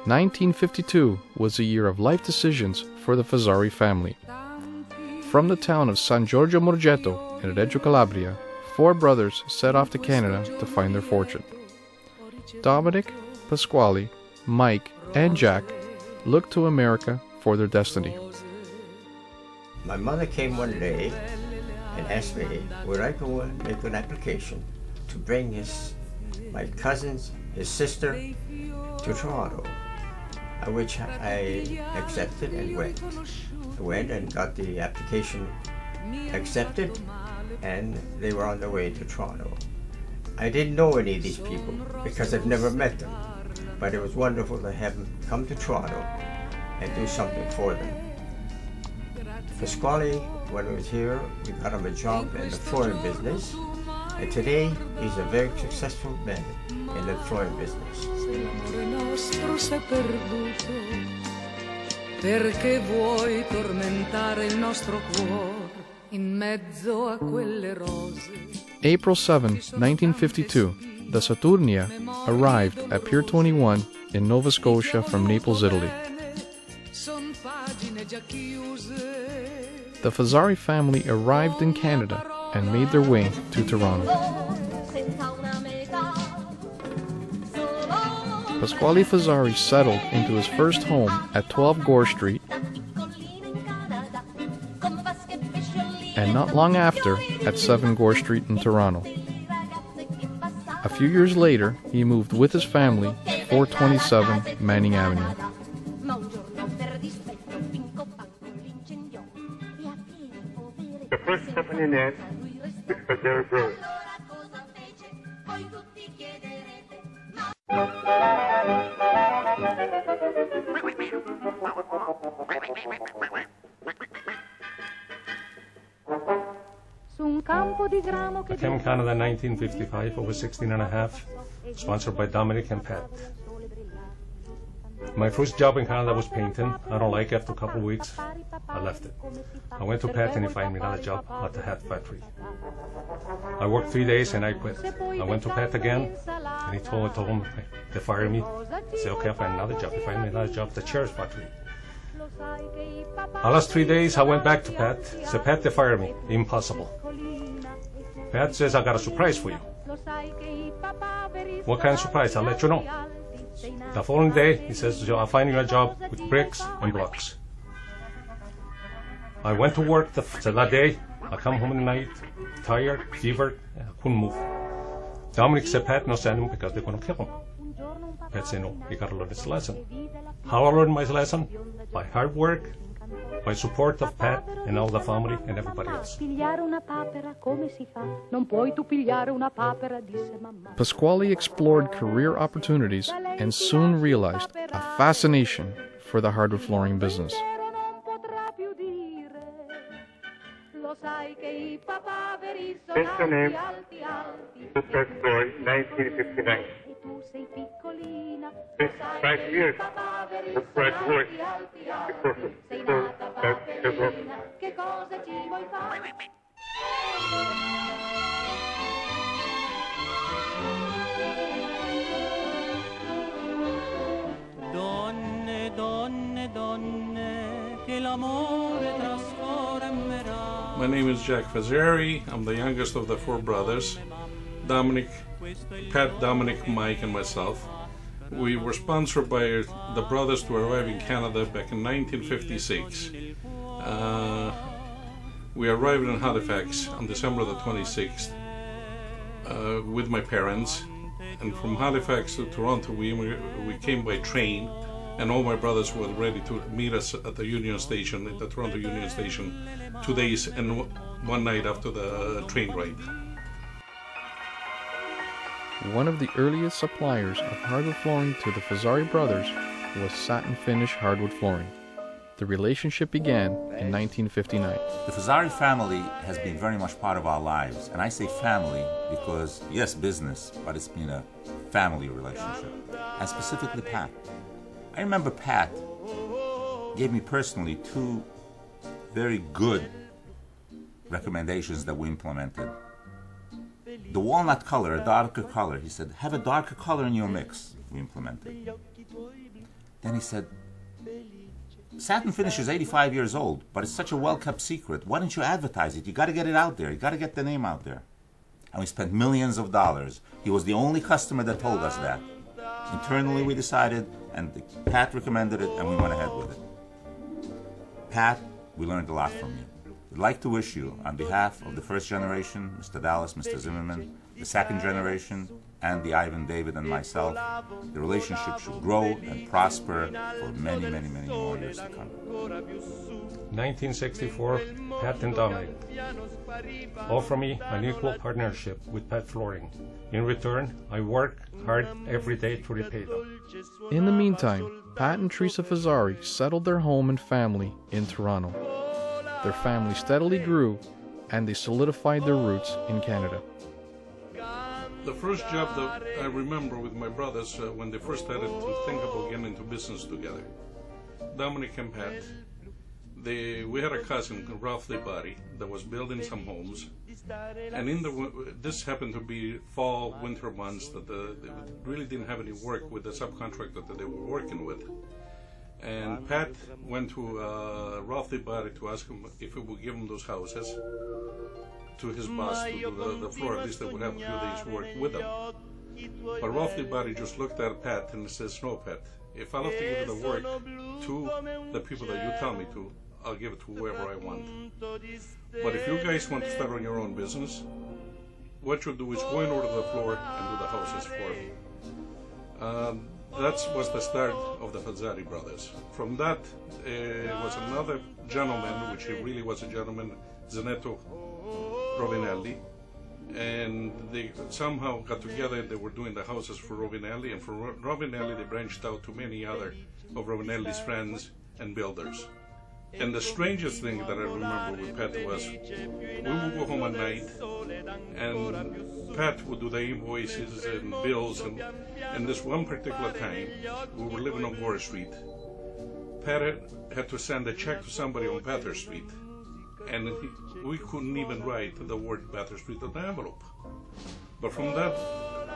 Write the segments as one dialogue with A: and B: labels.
A: 1952 was a year of life decisions for the Fazari family. From the town of San Giorgio Morgetto in Reggio Calabria, 4 brothers set off to Canada to find their fortune. Dominic, Pasquale, Mike, and Jack looked to America for their destiny.
B: My mother came one day and asked me, would I go and make an application to bring my cousins, his sister, to Toronto, which I accepted and went. I went and got the application accepted, and they were on their way to Toronto. I didn't know any of these people because I've never met them, but it was wonderful to have them come to Toronto and do something for them. Pasquale, when he was here, we got him a job in the flooring business, and today he's a very successful man in the flooring business.
C: Perché vuoi tormentare il nostro cuore in mezzo a quelle rose.
A: April 7, 1952, the Saturnia arrived at Pier 21 in Nova Scotia from Naples, Italy. The Fazari family arrived in Canada and made their way to Toronto. Pasquale Fazari settled into his first home at 12 Gore Street, and not long after at 7 Gore Street in Toronto. A few years later, he moved with his family to 427 Manning Avenue.
D: The first company name is Fazari Brothers.
E: I came in Canada in 1955, over 16 and a half, sponsored by Dominic and Pat. My first job in Canada was painting. I don't like it. After a couple of weeks, I left it. I went to Pat and he found me another job at the hat factory. I worked 3 days and I quit. I went to Pat again and he told him they fired me. I said, okay, I'll find another job. They find me another job at the chairs factory. The last 3 days I went back to Pat. I said, Pat, they fired me. Impossible. Pat says, I got a surprise for you. What kind of surprise? I'll let you know. The following day, he says, I'll find you a job with bricks and blocks. I went to work that day. I come home in the night, tired, fevered, I couldn't move. Dominic said, Pat, no send him because they're going to kill him. Pat said, no, you got to learn this lesson. How I learned my lesson? By hard work, by support of Pat and all the family and everybody else.
A: Pasquale explored career opportunities and soon realized a fascination for the hardwood flooring business.
D: Since the name was for 1959. This 5 years was quite work before that developed.
F: Donne, donne, donne, che l'amore trasformerà.
G: My name is Jack Fazari. I'm the youngest of the 4 brothers. Dominic, Pat, Dominic, Mike, and myself. We were sponsored by the brothers to arrive in Canada back in 1956. We arrived in Halifax on December the 26th with my parents, and from Halifax to Toronto we came by train, and all my brothers were ready to meet us at the Union Station, at the Toronto Union Station, 2 days and 1 night after the train ride.
A: One of the earliest suppliers of hardwood flooring to the Fazari brothers was satin finish hardwood flooring. The relationship began in 1959.
H: The Fazari family has been very much part of our lives, and I say family because, yes, business, but it's been a family relationship, and specifically Pat. I remember Pat gave me personally 2 very good recommendations that we implemented. the walnut color, a darker color. He said, have a darker color in your mix. We implemented. Then he said, satin finish is 85 years old, but it's such a well-kept secret. Why don't you advertise it? You got to get it out there. You got to get the name out there. And we spent millions of dollars. He was the only customer that told us that. Internally we decided, and Pat recommended it, and we went ahead with it. Pat, we learned a lot from you. We'd like to wish you, on behalf of the first generation, Mr. Dallas, Mr. Zimmerman, the second generation, and the Ivan, David, and myself, the relationship should grow and prosper for many, many, many more years to come.
E: 1964, Pat and Dominic offer me an equal partnership with Pat Flooring. In return, I work hard every day to repay them.
A: In the meantime, Pat and Teresa Fazari settled their home and family in Toronto. Their family steadily grew, and they solidified their roots in Canada.
G: The first job that I remember with my brothers when they first started to think about getting into business together, Dominic and Pat, we had a cousin, Ralph Body, that was building some homes, and this happened to be fall, winter months that they really didn't have any work with the subcontractor that they were working with. And Pat went to Ralph Body to ask him if he would give him those houses to his boss to do the floor. At least they would have a few days work with them. But Ralph Body just looked at Pat and says, no, Pat, if I'll have to give you the work to the people that you tell me to, I'll give it to whoever I want. But if you guys want to start on your own business, what you'll do is go and order the floor and do the houses for me. That was the start of the Fazari brothers. From that was another gentleman, which he really was a gentleman, Zanetto Rovinelli, and they somehow got together. They were doing the houses for Rovinelli, and for Rovinelli they branched out to many other of Rovinelli's friends and builders. And the strangest thing that I remember with Pat was, we would go home at night, and Pat would do the invoices and bills, and this one particular time, we were living on Gore Street. Pat had to send a check to somebody on Bathurst Street, and we couldn't even write the word Bathurst Street on the envelope. But from that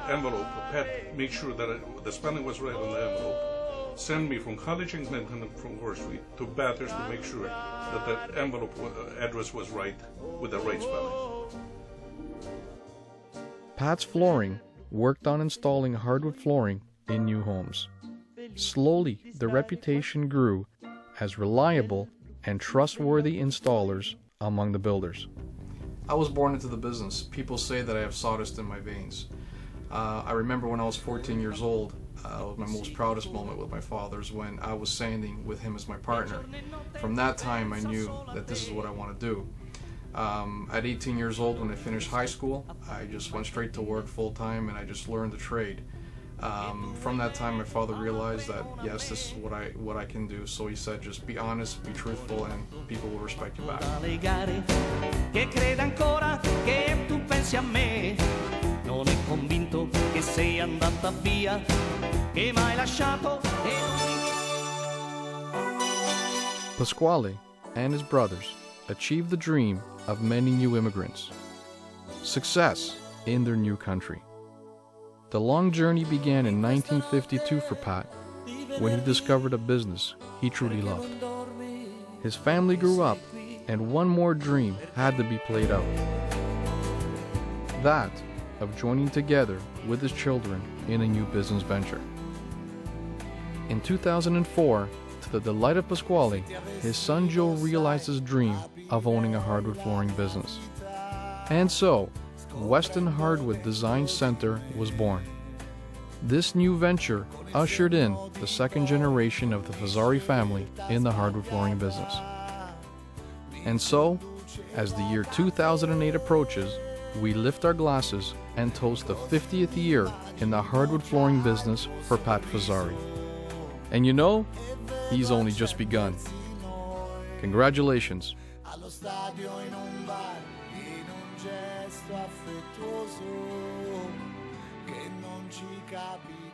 G: envelope, Pat made sure that the spelling was right on the envelope, send me from College and Clinton from Gore Street to Bathurst to make sure that the envelope address was right with the right spelling.
A: Pat's Flooring worked on installing hardwood flooring in new homes. Slowly, the reputation grew as reliable and trustworthy installers among the builders. I was born into the business. People say that I have sawdust in my veins. I remember when I was 14 years old, my most proudest moment with my father is when I was sanding with him as my partner. From that time, I knew that this is what I want to do. At 18 years old, when I finished high school, I just went straight to work full-time, and I just learned the trade. From that time, my father realized that, yes, this is what I can do. So he said, just be honest, be truthful, and people will respect you back.
F: Non è convinto che sei andata via, che m'hai lasciato.
A: Pasquale and his brothers achieved the dream of many new immigrants. Success in their new country. The long journey began in 1952 for Pat, when he discovered a business he truly loved. His family grew up, and one more dream had to be played out. That of joining together with his children in a new business venture. In 2004, to the delight of Pasquale, his son Joe realized his dream of owning a hardwood flooring business. And so, Weston Hardwood Design Center was born. This new venture ushered in the second generation of the Fazari family in the hardwood flooring business. And so, as the year 2008 approaches, we lift our glasses and toast the 50th year in the hardwood flooring business for Pat Fazari. And you know, he's only just begun. Congratulations.
I: Che non ci capisce.